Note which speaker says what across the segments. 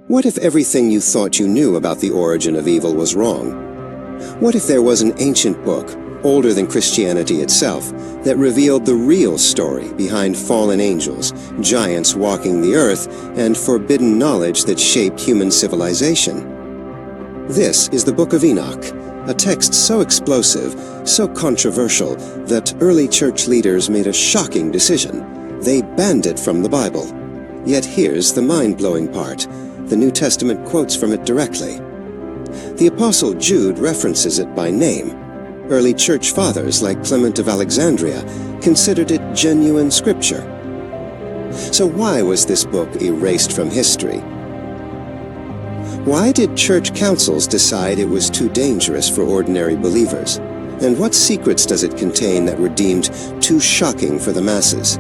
Speaker 1: What if everything you thought you knew about the origin of evil was wrong? What if there was an ancient book, older than Christianity itself, that revealed the real story behind fallen angels, giants walking the earth, and forbidden knowledge that shaped human civilization? This is the Book of Enoch, a text so explosive, so controversial, that early church leaders made a shocking decision. They banned it from the Bible. Yet here's the mind-blowing part. The New Testament quotes from it directly. The Apostle Jude references it by name. Early church fathers like Clement of Alexandria considered it genuine scripture. So why was this book erased from history? Why did church councils decide it was too dangerous for ordinary believers? And what secrets does it contain that were deemed too shocking for the masses?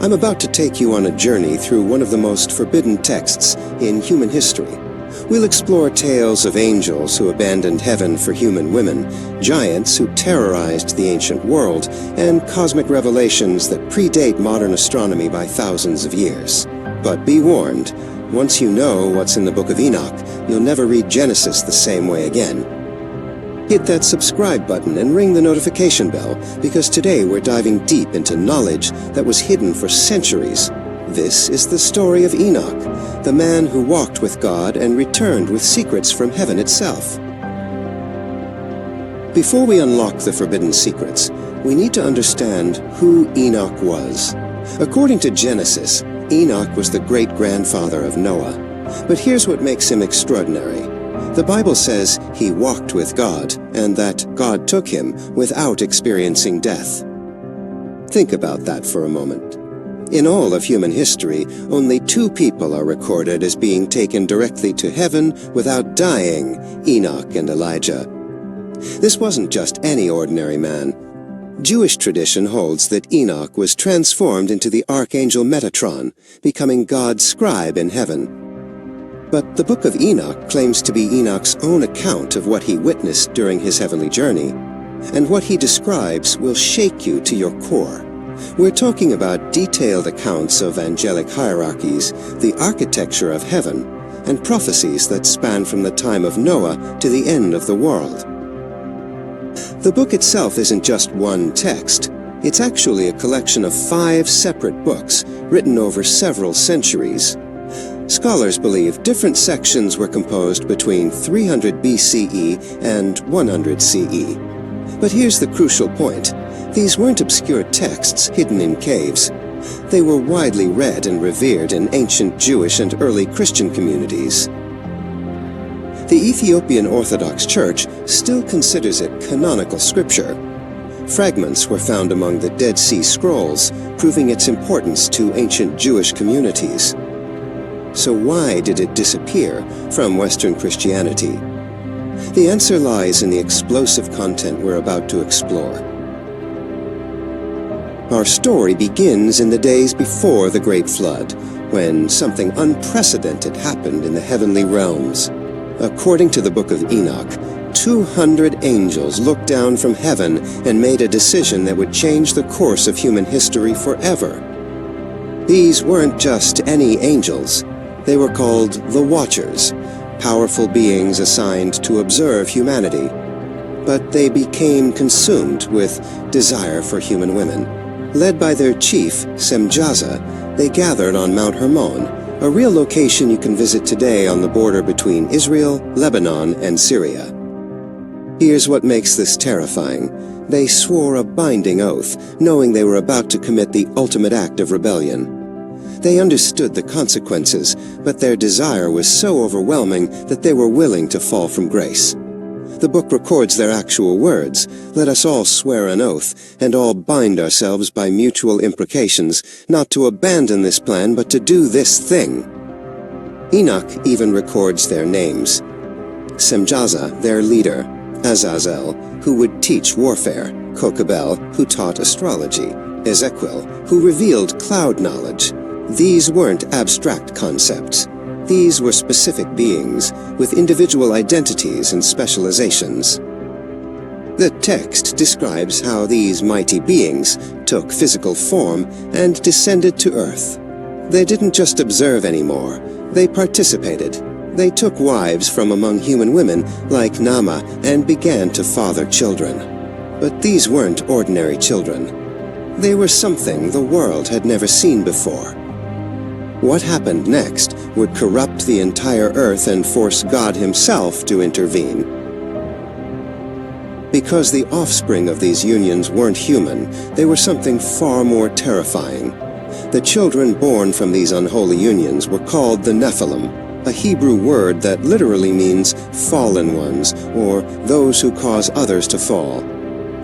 Speaker 1: I'm about to take you on a journey through one of the most forbidden texts in human history. We'll explore tales of angels who abandoned heaven for human women, giants who terrorized the ancient world, and cosmic revelations that predate modern astronomy by thousands of years. But be warned, once you know what's in the Book of Enoch, you'll never read Genesis the same way again. Hit that subscribe button and ring the notification bell, because today we're diving deep into knowledge that was hidden for centuries. This is the story of Enoch, the man who walked with God and returned with secrets from heaven itself. Before we unlock the forbidden secrets, we need to understand who Enoch was. According to Genesis, Enoch was the great-grandfather of Noah. But here's what makes him extraordinary. The Bible says he walked with God, and that God took him without experiencing death. Think about that for a moment. In all of human history, only 2 people are recorded as being taken directly to heaven without dying, Enoch and Elijah. This wasn't just any ordinary man. Jewish tradition holds that Enoch was transformed into the archangel Metatron, becoming God's scribe in heaven. But the Book of Enoch claims to be Enoch's own account of what he witnessed during his heavenly journey, and what he describes will shake you to your core. We're talking about detailed accounts of angelic hierarchies, the architecture of heaven, and prophecies that span from the time of Noah to the end of the world. The book itself isn't just one text. It's actually a collection of 5 separate books written over several centuries. Scholars believe different sections were composed between 300 BCE and 100 CE. But here's the crucial point. These weren't obscure texts hidden in caves. They were widely read and revered in ancient Jewish and early Christian communities. The Ethiopian Orthodox Church still considers it canonical scripture. Fragments were found among the Dead Sea Scrolls, proving its importance to ancient Jewish communities. So why did it disappear from Western Christianity? The answer lies in the explosive content we're about to explore. Our story begins in the days before the Great Flood, when something unprecedented happened in the heavenly realms. According to the Book of Enoch, 200 angels looked down from heaven and made a decision that would change the course of human history forever. These weren't just any angels. They were called the Watchers, powerful beings assigned to observe humanity. But they became consumed with desire for human women. Led by their chief, Semjaza, they gathered on Mount Hermon, a real location you can visit today on the border between Israel, Lebanon, and Syria. Here's what makes this terrifying. They swore a binding oath, knowing they were about to commit the ultimate act of rebellion. They understood the consequences, but their desire was so overwhelming that they were willing to fall from grace. The book records their actual words. Let us all swear an oath, and all bind ourselves by mutual imprecations, not to abandon this plan, but to do this thing. Enoch even records their names. Semjaza, their leader; Azazel, who would teach warfare; Kokabel, who taught astrology; Ezekiel, who revealed cloud knowledge. These weren't abstract concepts. These were specific beings, with individual identities and specializations. The text describes how these mighty beings took physical form and descended to earth. They didn't just observe anymore. They participated. They took wives from among human women like Nama and began to father children. But these weren't ordinary children. They were something the world had never seen before. What happened next would corrupt the entire earth and force God himself to intervene. Because the offspring of these unions weren't human, they were something far more terrifying. The children born from these unholy unions were called the Nephilim, a Hebrew word that literally means fallen ones, or those who cause others to fall.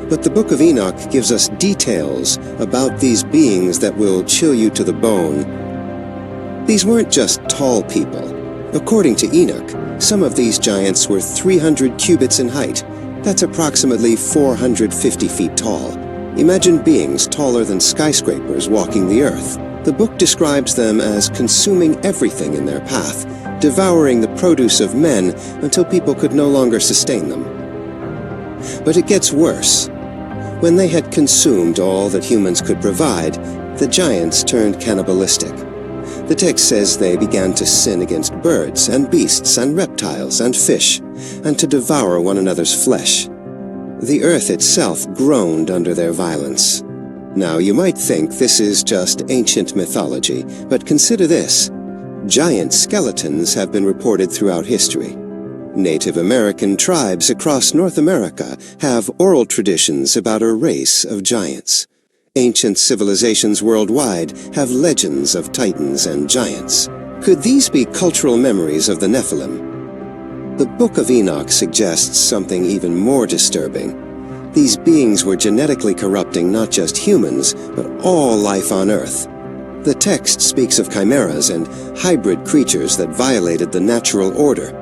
Speaker 1: But the Book of Enoch gives us details about these beings that will chill you to the bone. These weren't just tall people. According to Enoch, some of these giants were 300 cubits in height. That's approximately 450 feet tall. Imagine beings taller than skyscrapers walking the earth. The book describes them as consuming everything in their path, devouring the produce of men until people could no longer sustain them. But it gets worse. When they had consumed all that humans could provide, the giants turned cannibalistic. The text says they began to sin against birds and beasts and reptiles and fish, and to devour one another's flesh. The earth itself groaned under their violence. Now, you might think this is just ancient mythology, but consider this. Giant skeletons have been reported throughout history. Native American tribes across North America have oral traditions about a race of giants. Ancient civilizations worldwide have legends of titans and giants. Could these be cultural memories of the Nephilim? The Book of Enoch suggests something even more disturbing. These beings were genetically corrupting not just humans, but all life on Earth. The text speaks of chimeras and hybrid creatures that violated the natural order.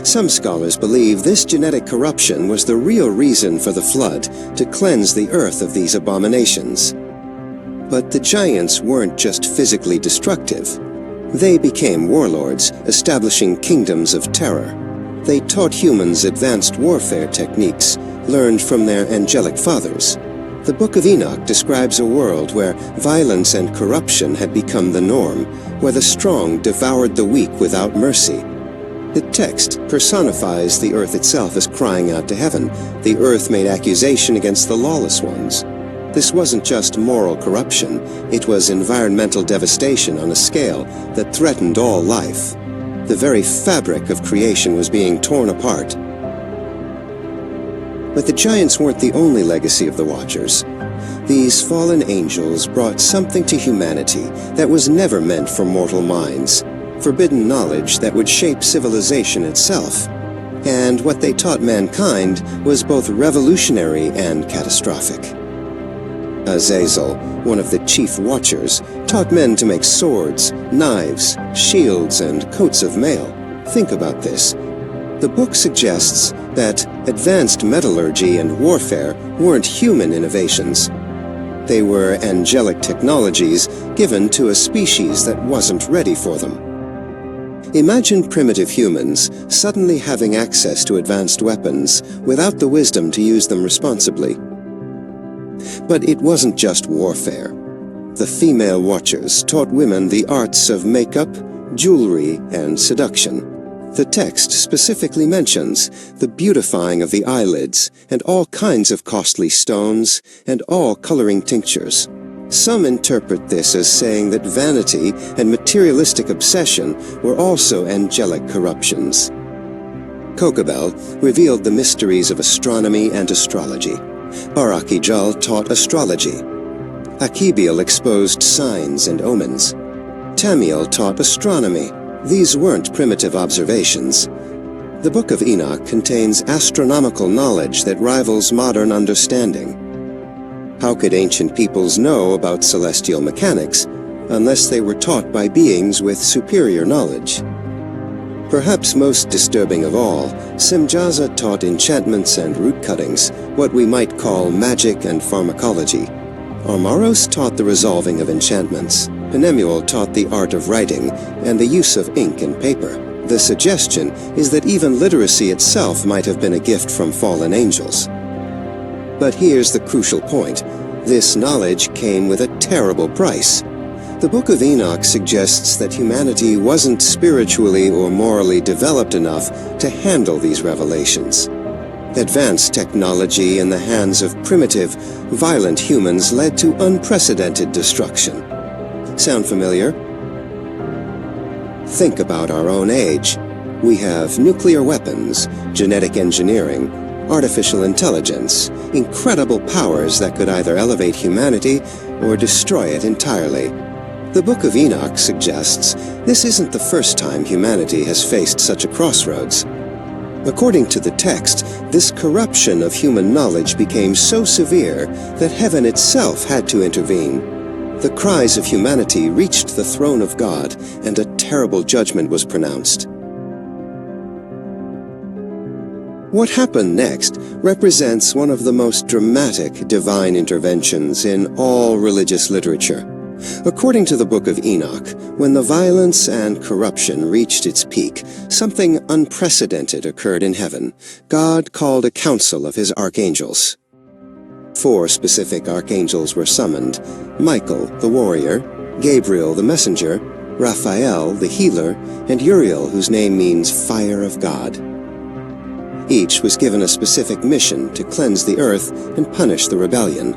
Speaker 1: Some scholars believe this genetic corruption was the real reason for the flood, to cleanse the earth of these abominations. But the giants weren't just physically destructive. They became warlords, establishing kingdoms of terror. They taught humans advanced warfare techniques, learned from their angelic fathers. The Book of Enoch describes a world where violence and corruption had become the norm, where the strong devoured the weak without mercy. The text personifies the earth itself as crying out to heaven. The earth made accusation against the lawless ones. This wasn't just moral corruption, it was environmental devastation on a scale that threatened all life. The very fabric of creation was being torn apart. But the giants weren't the only legacy of the Watchers. These fallen angels brought something to humanity that was never meant for mortal minds. Forbidden knowledge that would shape civilization itself. And what they taught mankind was both revolutionary and catastrophic. Azazel, one of the chief watchers, taught men to make swords, knives, shields, and coats of mail. Think about this. The book suggests that advanced metallurgy and warfare weren't human innovations. They were angelic technologies given to a species that wasn't ready for them. Imagine primitive humans suddenly having access to advanced weapons without the wisdom to use them responsibly. But it wasn't just warfare. The female watchers taught women the arts of makeup, jewelry, and seduction. The text specifically mentions the beautifying of the eyelids and all kinds of costly stones and all coloring tinctures. Some interpret this as saying that vanity and materialistic obsession were also angelic corruptions. Kokabel revealed the mysteries of astronomy and astrology. Archaeology taught astrology. Akebiel exposed signs and omens. Tamiel taught astronomy. These weren't primitive observations. The Book of Enoch contains astronomical knowledge that rivals modern understanding. How could ancient peoples know about celestial mechanics unless they were taught by beings with superior knowledge? Perhaps most disturbing of all, Semjaza taught enchantments and root cuttings, what we might call magic and pharmacology. Armaros taught the resolving of enchantments. Penemuel taught the art of writing and the use of ink and paper. The suggestion is that even literacy itself might have been a gift from fallen angels. But here's the crucial point. This knowledge came with a terrible price. The Book of Enoch suggests that humanity wasn't spiritually or morally developed enough to handle these revelations. Advanced technology in the hands of primitive, violent humans led to unprecedented destruction. Sound familiar? Think about our own age. We have nuclear weapons, genetic engineering, artificial intelligence, incredible powers that could either elevate humanity or destroy it entirely. The Book of Enoch suggests this isn't the first time humanity has faced such a crossroads. According to the text, this corruption of human knowledge became so severe that heaven itself had to intervene. The cries of humanity reached the throne of God, and a terrible judgment was pronounced. What happened next represents one of the most dramatic divine interventions in all religious literature. According to the Book of Enoch, when the violence and corruption reached its peak, something unprecedented occurred in heaven. God called a council of his archangels. 4 specific archangels were summoned: Michael, the warrior, Gabriel, the messenger, Raphael, the healer, and Uriel, whose name means fire of God. Each was given a specific mission to cleanse the earth and punish the rebellion.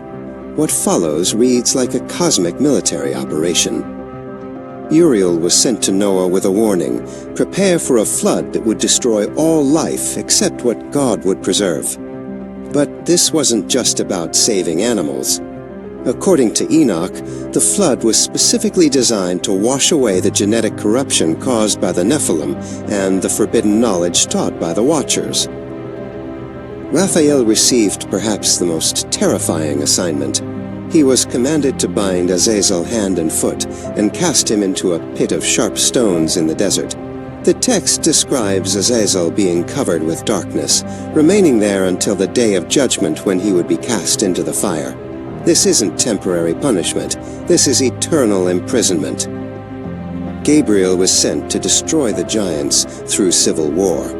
Speaker 1: What follows reads like a cosmic military operation. Uriel was sent to Noah with a warning: prepare for a flood that would destroy all life except what God would preserve. But this wasn't just about saving animals. According to Enoch, the flood was specifically designed to wash away the genetic corruption caused by the Nephilim and the forbidden knowledge taught by the Watchers. Raphael received perhaps the most terrifying assignment. He was commanded to bind Azazel hand and foot and cast him into a pit of sharp stones in the desert. The text describes Azazel being covered with darkness, remaining there until the day of judgment when he would be cast into the fire. This isn't temporary punishment. This is eternal imprisonment. Gabriel was sent to destroy the giants through civil war.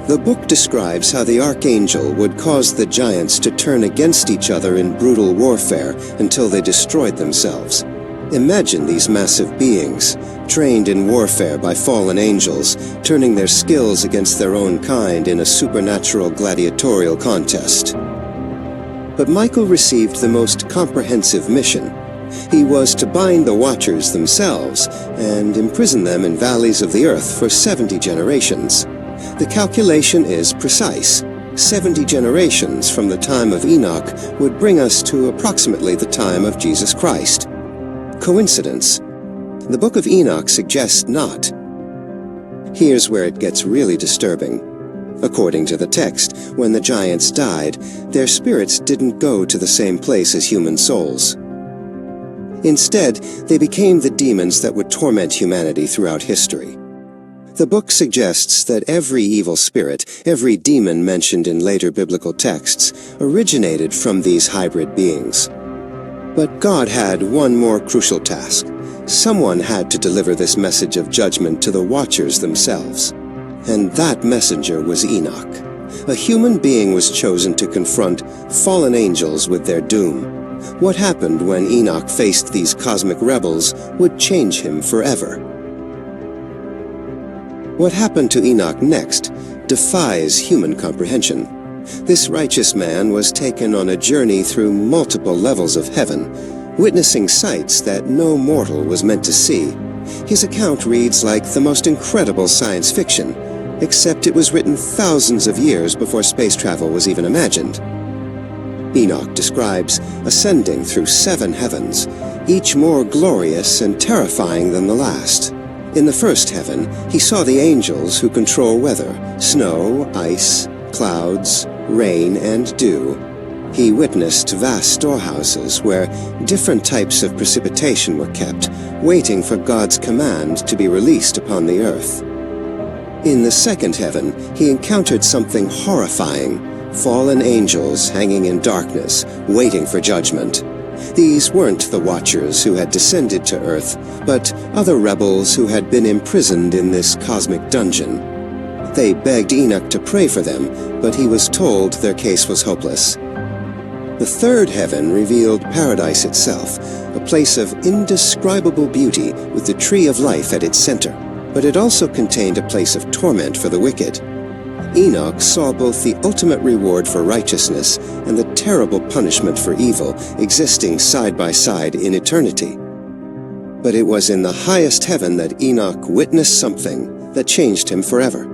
Speaker 1: The book describes how the archangel would cause the giants to turn against each other in brutal warfare until they destroyed themselves. Imagine these massive beings, trained in warfare by fallen angels, turning their skills against their own kind in a supernatural gladiatorial contest. But Michael received the most comprehensive mission. He was to bind the Watchers themselves and imprison them in valleys of the earth for 70 generations. The calculation is precise. 70 generations from the time of Enoch would bring us to approximately the time of Jesus Christ. Coincidence? The Book of Enoch suggests not. Here's where it gets really disturbing. According to the text, when the giants died, their spirits didn't go to the same place as human souls. Instead, they became the demons that would torment humanity throughout history. The book suggests that every evil spirit, every demon mentioned in later biblical texts, originated from these hybrid beings. But God had one more crucial task. Someone had to deliver this message of judgment to the Watchers themselves. And that messenger was Enoch. A human being was chosen to confront fallen angels with their doom. What happened when Enoch faced these cosmic rebels would change him forever. What happened to Enoch next defies human comprehension. This righteous man was taken on a journey through multiple levels of heaven, witnessing sights that no mortal was meant to see. His account reads like the most incredible science fiction, except it was written thousands of years before space travel was even imagined. Enoch describes ascending through 7 heavens, each more glorious and terrifying than the last. In the first heaven, he saw the angels who control weather, snow, ice, clouds, rain, and dew. He witnessed vast storehouses where different types of precipitation were kept, waiting for God's command to be released upon the earth. In the second heaven, he encountered something horrifying: fallen angels hanging in darkness, waiting for judgment. These weren't the Watchers who had descended to Earth, but other rebels who had been imprisoned in this cosmic dungeon. They begged Enoch to pray for them, but he was told their case was hopeless. The third heaven revealed paradise itself, a place of indescribable beauty with the tree of life at its center. But it also contained a place of torment for the wicked. Enoch saw both the ultimate reward for righteousness and the terrible punishment for evil existing side by side in eternity. But it was in the highest heaven that Enoch witnessed something that changed him forever.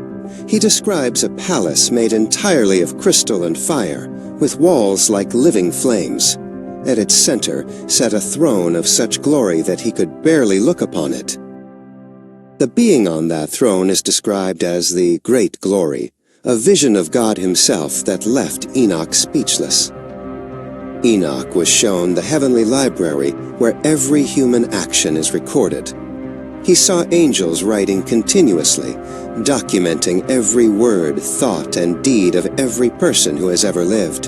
Speaker 1: He describes a palace made entirely of crystal and fire, with walls like living flames. At its center sat a throne of such glory that he could barely look upon it. The being on that throne is described as the Great Glory, a vision of God himself that left Enoch speechless. Enoch was shown the heavenly library where every human action is recorded. He saw angels writing continuously, documenting every word, thought, and deed of every person who has ever lived.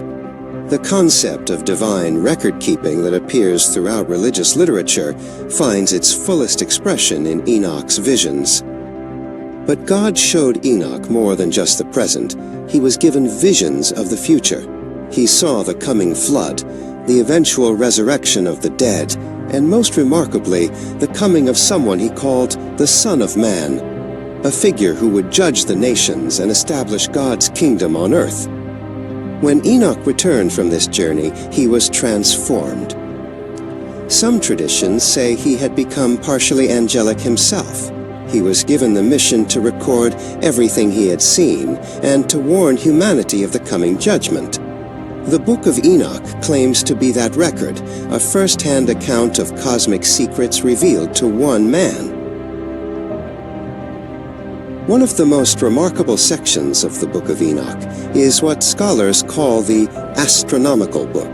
Speaker 1: The concept of divine record-keeping that appears throughout religious literature finds its fullest expression in Enoch's visions. But God showed Enoch more than just the present. He was given visions of the future. He saw the coming flood, the eventual resurrection of the dead, and most remarkably, the coming of someone he called the Son of Man, a figure who would judge the nations and establish God's kingdom on earth. When Enoch returned from this journey, he was transformed. Some traditions say he had become partially angelic himself. He was given the mission to record everything he had seen and to warn humanity of the coming judgment. The Book of Enoch claims to be that record, a first-hand account of cosmic secrets revealed to one man. One of the most remarkable sections of the Book of Enoch is what scholars call the Astronomical Book.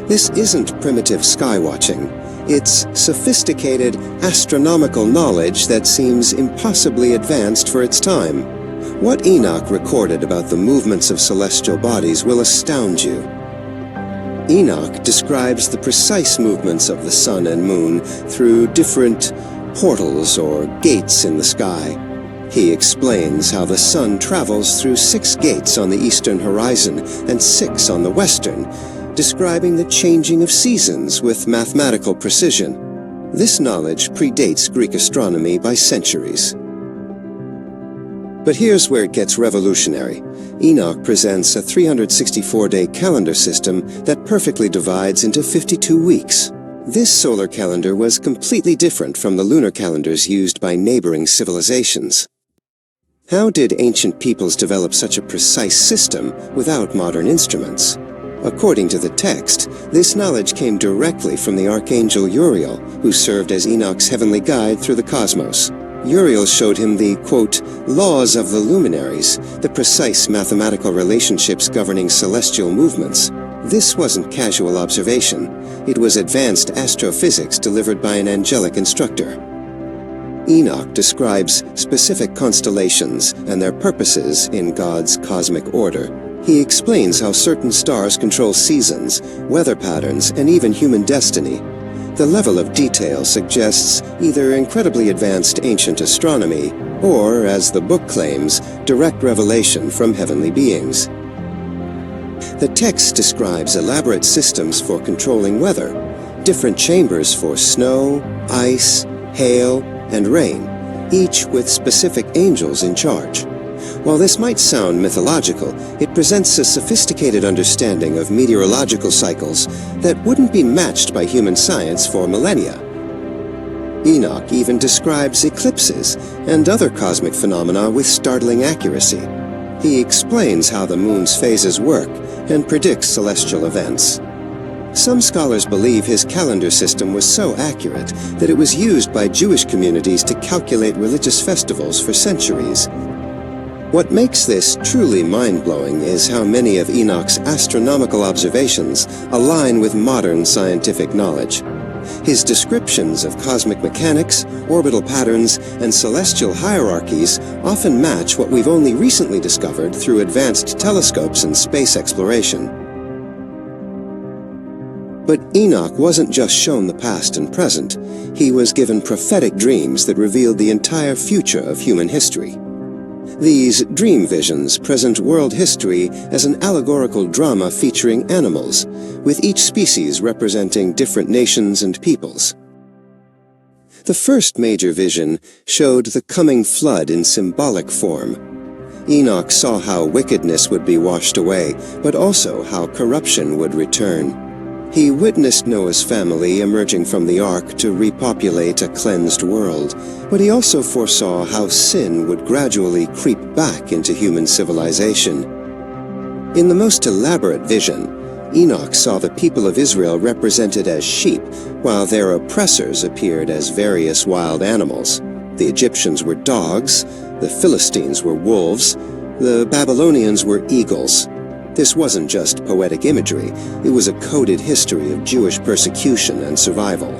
Speaker 1: This isn't primitive skywatching. It's sophisticated astronomical knowledge that seems impossibly advanced for its time. What Enoch recorded about the movements of celestial bodies will astound you. Enoch describes the precise movements of the sun and moon through different portals or gates in the sky. He explains how the sun travels through 6 gates on the eastern horizon and 6 on the western, describing the changing of seasons with mathematical precision. This knowledge predates Greek astronomy by centuries. But here's where it gets revolutionary. Enoch presents a 364-day calendar system that perfectly divides into 52 weeks. This solar calendar was completely different from the lunar calendars used by neighboring civilizations. How did ancient peoples develop such a precise system without modern instruments? According to the text, this knowledge came directly from the archangel Uriel, who served as Enoch's heavenly guide through the cosmos. Uriel showed him the, quote, laws of the luminaries, the precise mathematical relationships governing celestial movements. This wasn't casual observation. It was advanced astrophysics delivered by an angelic instructor. Enoch describes specific constellations and their purposes in God's cosmic order. He explains how certain stars control seasons, weather patterns, and even human destiny. The level of detail suggests either incredibly advanced ancient astronomy or, as the book claims, direct revelation from heavenly beings. The text describes elaborate systems for controlling weather, different chambers for snow, ice, hail, and rain, each with specific angels in charge. While this might sound mythological, it presents a sophisticated understanding of meteorological cycles that wouldn't be matched by human science for millennia. Enoch even describes eclipses and other cosmic phenomena with startling accuracy. He explains how the moon's phases work and predicts celestial events. Some scholars believe his calendar system was so accurate that it was used by Jewish communities to calculate religious festivals for centuries. What makes this truly mind-blowing is how many of Enoch's astronomical observations align with modern scientific knowledge. His descriptions of cosmic mechanics, orbital patterns, and celestial hierarchies often match what we've only recently discovered through advanced telescopes and space exploration. But Enoch wasn't just shown the past and present. He was given prophetic dreams that revealed the entire future of human history. These dream visions present world history as an allegorical drama featuring animals, with each species representing different nations and peoples. The first major vision showed the coming flood in symbolic form. Enoch saw how wickedness would be washed away, but also how corruption would return. He witnessed Noah's family emerging from the ark to repopulate a cleansed world, but he also foresaw how sin would gradually creep back into human civilization. In the most elaborate vision, Enoch saw the people of Israel represented as sheep, while their oppressors appeared as various wild animals. The Egyptians were dogs, the Philistines were wolves, the Babylonians were eagles. This wasn't just poetic imagery, it was a coded history of Jewish persecution and survival.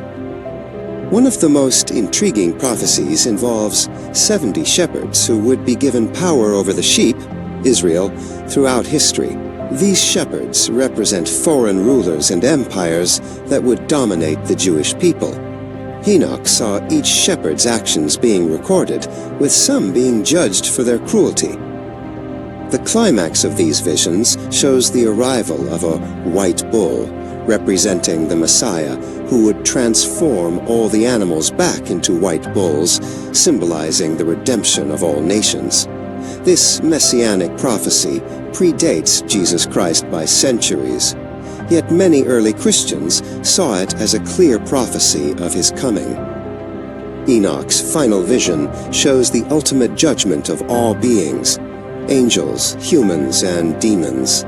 Speaker 1: One of the most intriguing prophecies involves 70 shepherds who would be given power over the sheep, Israel, throughout history. These shepherds represent foreign rulers and empires that would dominate the Jewish people. Enoch saw each shepherd's actions being recorded, with some being judged for their cruelty. The climax of these visions shows the arrival of a white bull, representing the Messiah, who would transform all the animals back into white bulls, symbolizing the redemption of all nations. This messianic prophecy predates Jesus Christ by centuries, yet many early Christians saw it as a clear prophecy of his coming. Enoch's final vision shows the ultimate judgment of all beings, angels, humans, and demons.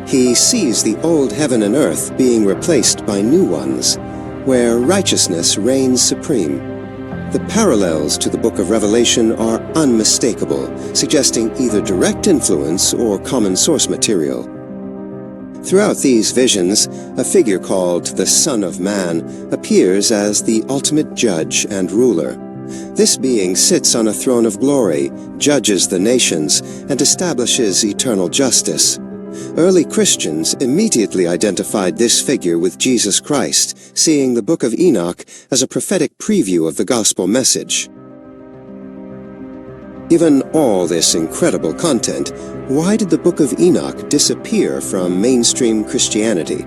Speaker 1: He sees the old heaven and earth being replaced by new ones, where righteousness reigns supreme. The parallels to the Book of Revelation are unmistakable, suggesting either direct influence or common source material. Throughout these visions, a figure called the Son of Man appears as the ultimate judge and ruler. This being sits on a throne of glory, judges the nations, and establishes eternal justice. Early Christians immediately identified this figure with Jesus Christ, seeing the Book of Enoch as a prophetic preview of the gospel message. Given all this incredible content, why did the Book of Enoch disappear from mainstream Christianity?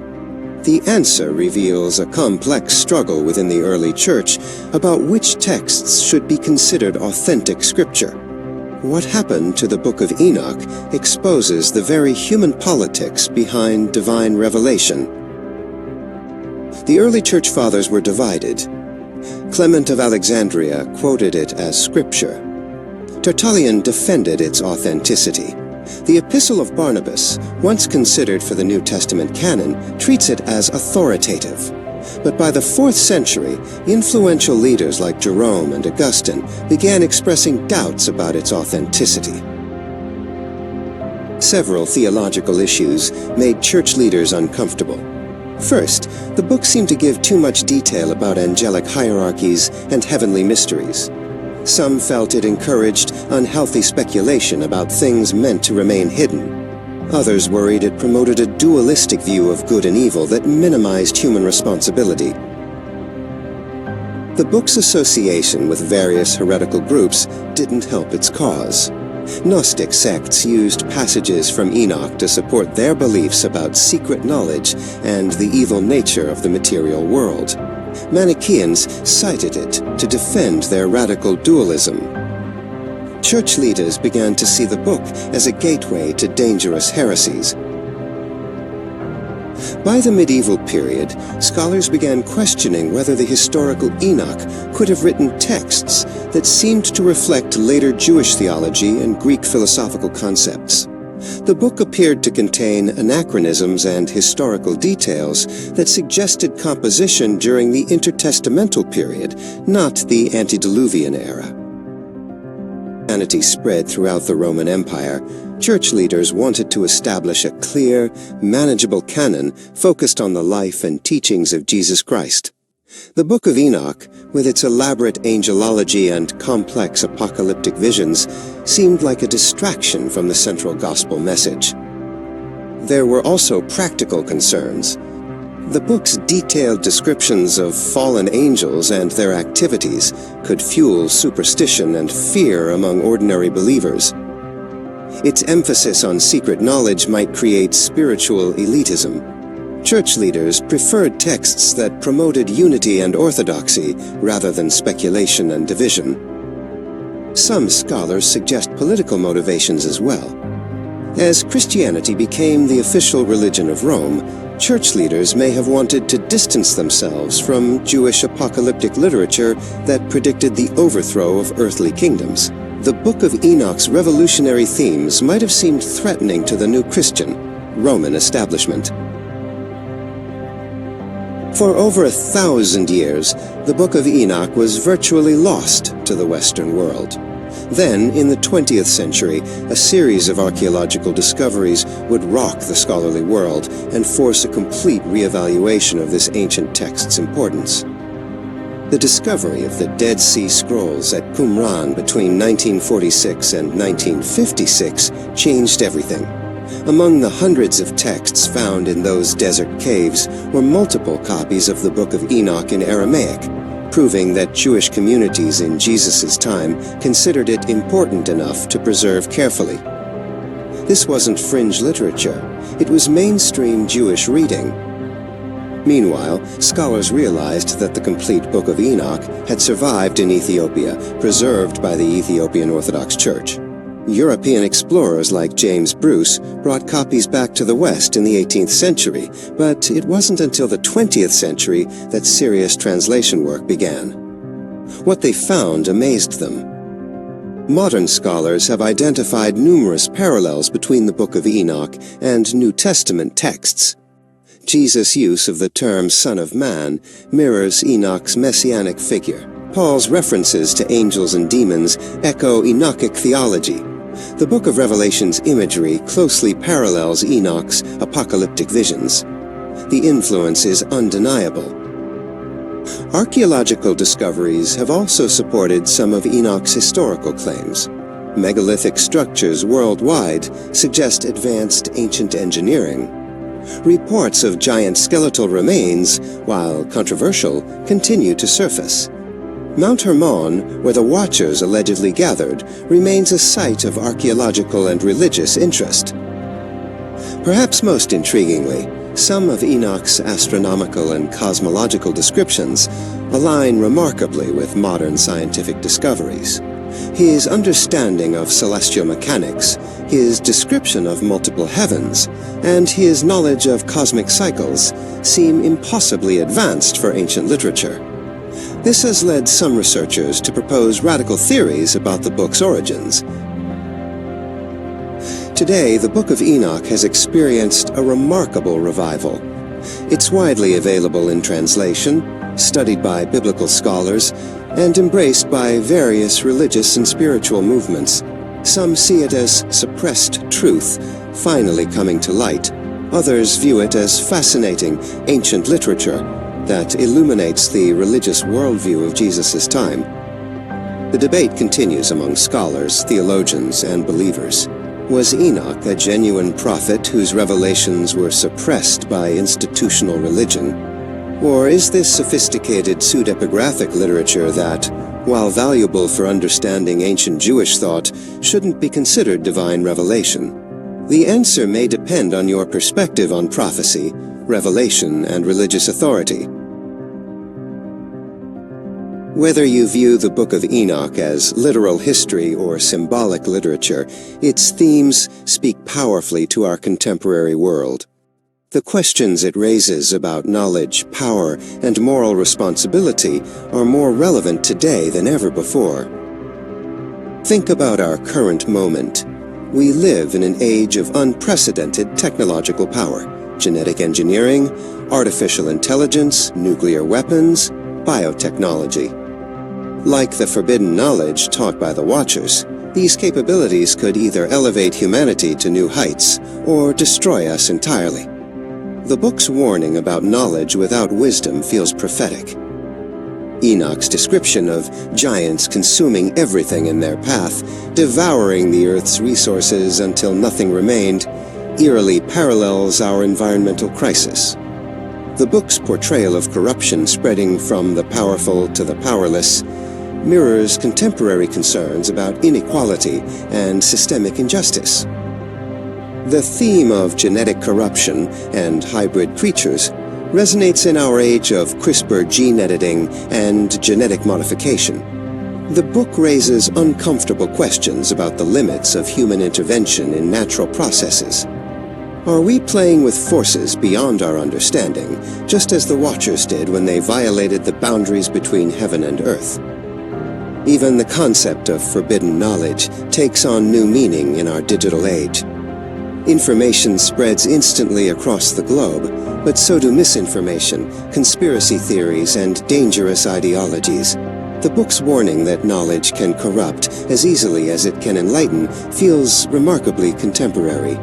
Speaker 1: The answer reveals a complex struggle within the early church about which texts should be considered authentic scripture. What happened to the Book of Enoch exposes the very human politics behind divine revelation. The early church fathers were divided. Clement of Alexandria quoted it as scripture. Tertullian defended its authenticity. The Epistle of Barnabas, once considered for the New Testament canon, treats it as authoritative. But by the 4th century, influential leaders like Jerome and Augustine began expressing doubts about its authenticity. Several theological issues made church leaders uncomfortable. First, the book seemed to give too much detail about angelic hierarchies and heavenly mysteries. Some felt it encouraged unhealthy speculation about things meant to remain hidden. Others worried it promoted a dualistic view of good and evil that minimized human responsibility. The book's association with various heretical groups didn't help its cause. Gnostic sects used passages from Enoch to support their beliefs about secret knowledge and the evil nature of the material world. Manichaeans cited it to defend their radical dualism. Church leaders began to see the book as a gateway to dangerous heresies. By the medieval period, scholars began questioning whether the historical Enoch could have written texts that seemed to reflect later Jewish theology and Greek philosophical concepts. The book appeared to contain anachronisms and historical details that suggested composition during the intertestamental period, not the antediluvian era. Christianity spread throughout the Roman Empire, church leaders wanted to establish a clear, manageable canon focused on the life and teachings of Jesus Christ. The Book of Enoch, with its elaborate angelology and complex apocalyptic visions, seemed like a distraction from the central gospel message. There were also practical concerns. The book's detailed descriptions of fallen angels and their activities could fuel superstition and fear among ordinary believers. Its emphasis on secret knowledge might create spiritual elitism. Church leaders preferred texts that promoted unity and orthodoxy rather than speculation and division. Some scholars suggest political motivations as well. As Christianity became the official religion of Rome, church leaders may have wanted to distance themselves from Jewish apocalyptic literature that predicted the overthrow of earthly kingdoms. The Book of Enoch's revolutionary themes might have seemed threatening to the new Christian, Roman establishment. For over 1,000 years, the Book of Enoch was virtually lost to the Western world. Then, in the 20th century, a series of archaeological discoveries would rock the scholarly world and force a complete reevaluation of this ancient text's importance. The discovery of the Dead Sea Scrolls at Qumran between 1946 and 1956 changed everything. Among the hundreds of texts found in those desert caves were multiple copies of the Book of Enoch in Aramaic, proving that Jewish communities in Jesus' time considered it important enough to preserve carefully. This wasn't fringe literature, it was mainstream Jewish reading. Meanwhile, scholars realized that the complete Book of Enoch had survived in Ethiopia, preserved by the Ethiopian Orthodox Church. European explorers like James Bruce brought copies back to the West in the 18th century, but it wasn't until the 20th century that serious translation work began. What they found amazed them. Modern scholars have identified numerous parallels between the Book of Enoch and New Testament texts. Jesus' use of the term Son of Man mirrors Enoch's messianic figure. Paul's references to angels and demons echo Enochic theology. The Book of Revelations imagery closely parallels Enoch's apocalyptic visions. The influence is undeniable. Archaeological discoveries have also supported some of Enoch's historical claims. Megalithic structures worldwide suggest advanced ancient engineering. Reports of giant skeletal remains, while controversial, continue to surface. Mount Hermon, where the Watchers allegedly gathered, remains a site of archaeological and religious interest. Perhaps most intriguingly, some of Enoch's astronomical and cosmological descriptions align remarkably with modern scientific discoveries. His understanding of celestial mechanics, his description of multiple heavens, and his knowledge of cosmic cycles seem impossibly advanced for ancient literature. This has led some researchers to propose radical theories about the book's origins. Today, the Book of Enoch has experienced a remarkable revival. It's widely available in translation, studied by biblical scholars, and embraced by various religious and spiritual movements. Some see it as suppressed truth, finally coming to light. Others view it as fascinating, ancient literature that illuminates the religious worldview of Jesus' time. The debate continues among scholars, theologians, and believers. Was Enoch a genuine prophet whose revelations were suppressed by institutional religion? Or is this sophisticated pseudepigraphic literature that, while valuable for understanding ancient Jewish thought, shouldn't be considered divine revelation? The answer may depend on your perspective on prophecy, revelation, and religious authority. Whether you view the Book of Enoch as literal history or symbolic literature, its themes speak powerfully to our contemporary world. The questions it raises about knowledge, power, and moral responsibility are more relevant today than ever before. Think about our current moment. We live in an age of unprecedented technological power: genetic engineering, artificial intelligence, nuclear weapons, biotechnology. Like the forbidden knowledge taught by the Watchers, these capabilities could either elevate humanity to new heights or destroy us entirely. The book's warning about knowledge without wisdom feels prophetic. Enoch's description of giants consuming everything in their path, devouring the Earth's resources until nothing remained, eerily parallels our environmental crisis. The book's portrayal of corruption spreading from the powerful to the powerless mirrors contemporary concerns about inequality and systemic injustice. The theme of genetic corruption and hybrid creatures resonates in our age of CRISPR gene editing and genetic modification. The book raises uncomfortable questions about the limits of human intervention in natural processes. Are we playing with forces beyond our understanding, just as the Watchers did when they violated the boundaries between heaven and earth? Even the concept of forbidden knowledge takes on new meaning in our digital age. Information spreads instantly across the globe, but so do misinformation, conspiracy theories, and dangerous ideologies. The book's warning that knowledge can corrupt as easily as it can enlighten feels remarkably contemporary.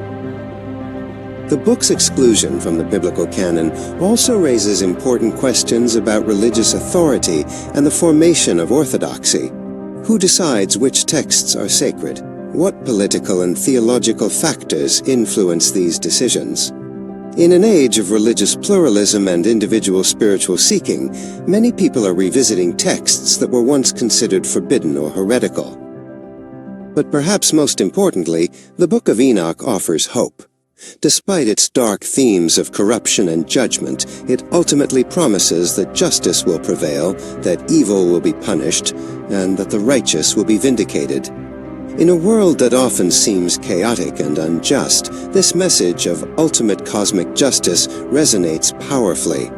Speaker 1: The book's exclusion from the biblical canon also raises important questions about religious authority and the formation of orthodoxy. Who decides which texts are sacred? What political and theological factors influence these decisions? In an age of religious pluralism and individual spiritual seeking, many people are revisiting texts that were once considered forbidden or heretical. But perhaps most importantly, the Book of Enoch offers hope. Despite its dark themes of corruption and judgment, it ultimately promises that justice will prevail, that evil will be punished, and that the righteous will be vindicated. In a world that often seems chaotic and unjust, this message of ultimate cosmic justice resonates powerfully.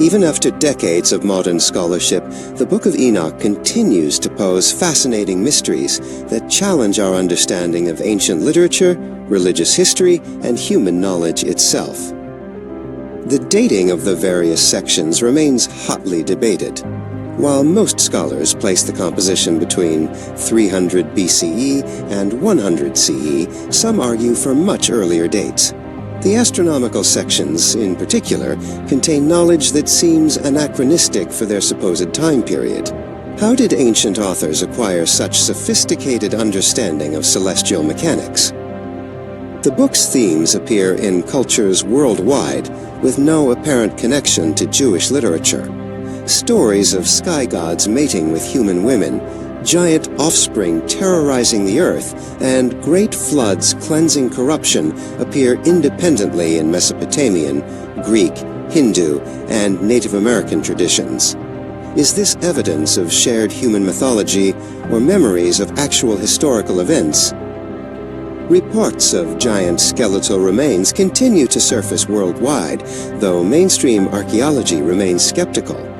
Speaker 1: Even after decades of modern scholarship, the Book of Enoch continues to pose fascinating mysteries that challenge our understanding of ancient literature, religious history, and human knowledge itself. The dating of the various sections remains hotly debated. While most scholars place the composition between 300 BCE and 100 CE, some argue for much earlier dates. The astronomical sections, in particular, contain knowledge that seems anachronistic for their supposed time period. How did ancient authors acquire such sophisticated understanding of celestial mechanics? The book's themes appear in cultures worldwide with no apparent connection to Jewish literature. Stories of sky gods mating with human women, giant offspring terrorizing the earth, and great floods cleansing corruption appear independently in Mesopotamian, Greek, Hindu, and Native American traditions. Is this evidence of shared human mythology or memories of actual historical events? Reports of giant skeletal remains continue to surface worldwide, though mainstream archaeology remains skeptical.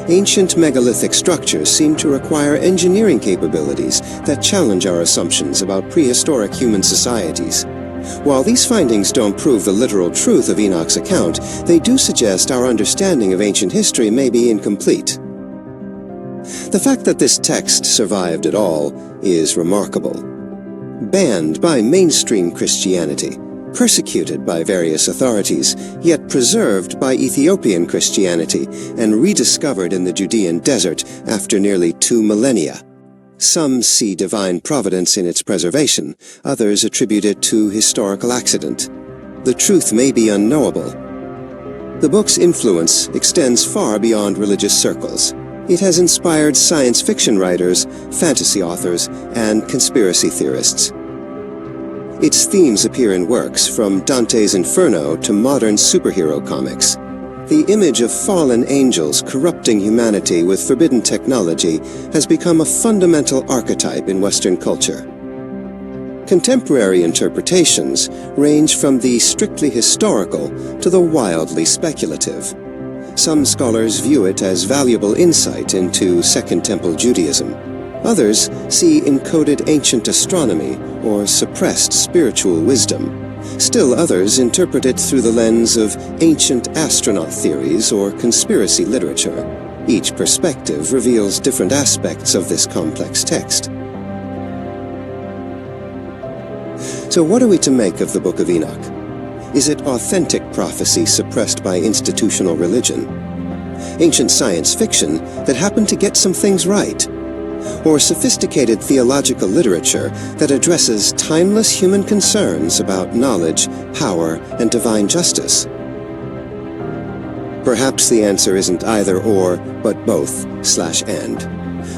Speaker 1: Ancient megalithic structures seem to require engineering capabilities that challenge our assumptions about prehistoric human societies. While these findings don't prove the literal truth of Enoch's account, they do suggest our understanding of ancient history may be incomplete. The fact that this text survived at all is remarkable. Banned by mainstream Christianity, persecuted by various authorities, yet preserved by Ethiopian Christianity and rediscovered in the Judean desert after nearly 2 millennia. Some see divine providence in its preservation, others attribute it to historical accident. The truth may be unknowable. The book's influence extends far beyond religious circles. It has inspired science fiction writers, fantasy authors, and conspiracy theorists. Its themes appear in works from Dante's Inferno to modern superhero comics. The image of fallen angels corrupting humanity with forbidden technology has become a fundamental archetype in Western culture. Contemporary interpretations range from the strictly historical to the wildly speculative. Some scholars view it as valuable insight into Second Temple Judaism. Others see encoded ancient astronomy or suppressed spiritual wisdom. Still others interpret it through the lens of ancient astronaut theories or conspiracy literature. Each perspective reveals different aspects of this complex text. So what are we to make of the Book of Enoch? Is it authentic prophecy suppressed by institutional religion? Ancient science fiction that happened to get some things right? or sophisticated theological literature that addresses timeless human concerns about knowledge, power, and divine justice? Perhaps the answer isn't either or, but both/and.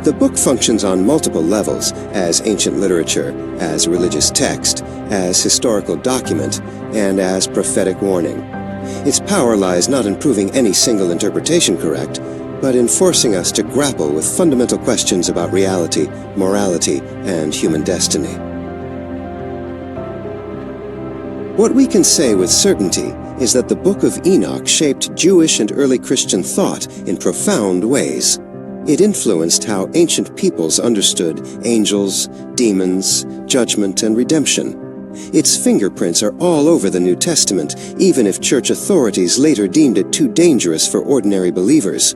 Speaker 1: The book functions on multiple levels, as ancient literature, as religious text, as historical document, and as prophetic warning. Its power lies not in proving any single interpretation correct, but in forcing us to grapple with fundamental questions about reality, morality, and human destiny. What we can say with certainty is that the Book of Enoch shaped Jewish and early Christian thought in profound ways. It influenced how ancient peoples understood angels, demons, judgment, and redemption. Its fingerprints are all over the New Testament, even if church authorities later deemed it too dangerous for ordinary believers.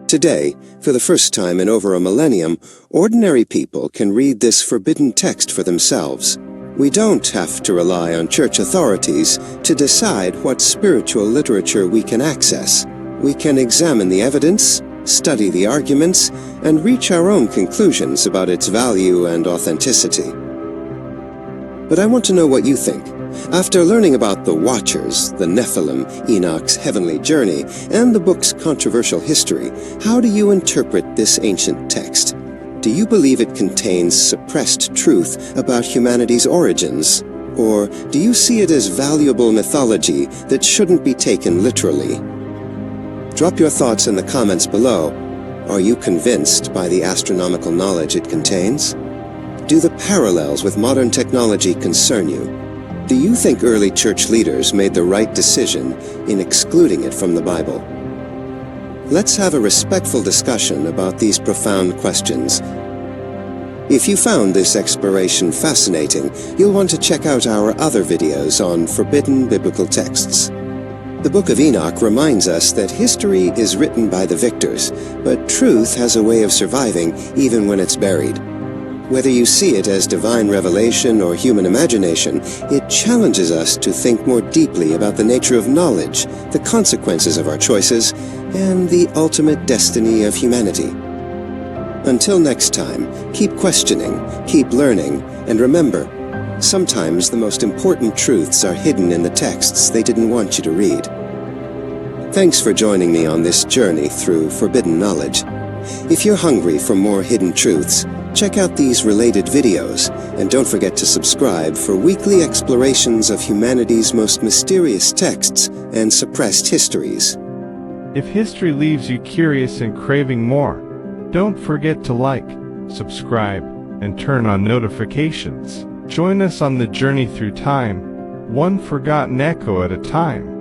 Speaker 1: Today, for the first time in over a millennium, ordinary people can read this forbidden text for themselves. We don't have to rely on church authorities to decide what spiritual literature we can access. We can examine the evidence, study the arguments, and reach our own conclusions about its value and authenticity. But I want to know what you think. After learning about the Watchers, the Nephilim, Enoch's heavenly journey, and the book's controversial history, how do you interpret this ancient text? Do you believe it contains suppressed truth about humanity's origins? Or do you see it as valuable mythology that shouldn't be taken literally? Drop your thoughts in the comments below. Are you convinced by the astronomical knowledge it contains? Do the parallels with modern technology concern you? Do you think early church leaders made the right decision in excluding it from the Bible? Let's have a respectful discussion about these profound questions. If you found this exploration fascinating, you'll want to check out our other videos on forbidden biblical texts. The Book of Enoch reminds us that history is written by the victors, but truth has a way of surviving even when it's buried. Whether you see it as divine revelation or human imagination, it challenges us to think more deeply about the nature of knowledge, the consequences of our choices, and the ultimate destiny of humanity. Until next time, keep questioning, keep learning, and remember, sometimes the most important truths are hidden in the texts they didn't want you to read. Thanks for joining me on this journey through forbidden knowledge. If you're hungry for more hidden truths, check out these related videos, and don't forget to subscribe for weekly explorations of humanity's most mysterious texts and suppressed histories.
Speaker 2: If history leaves you curious and craving more, don't forget to like, subscribe, and turn on notifications. Join us on the journey through time, one forgotten echo at a time.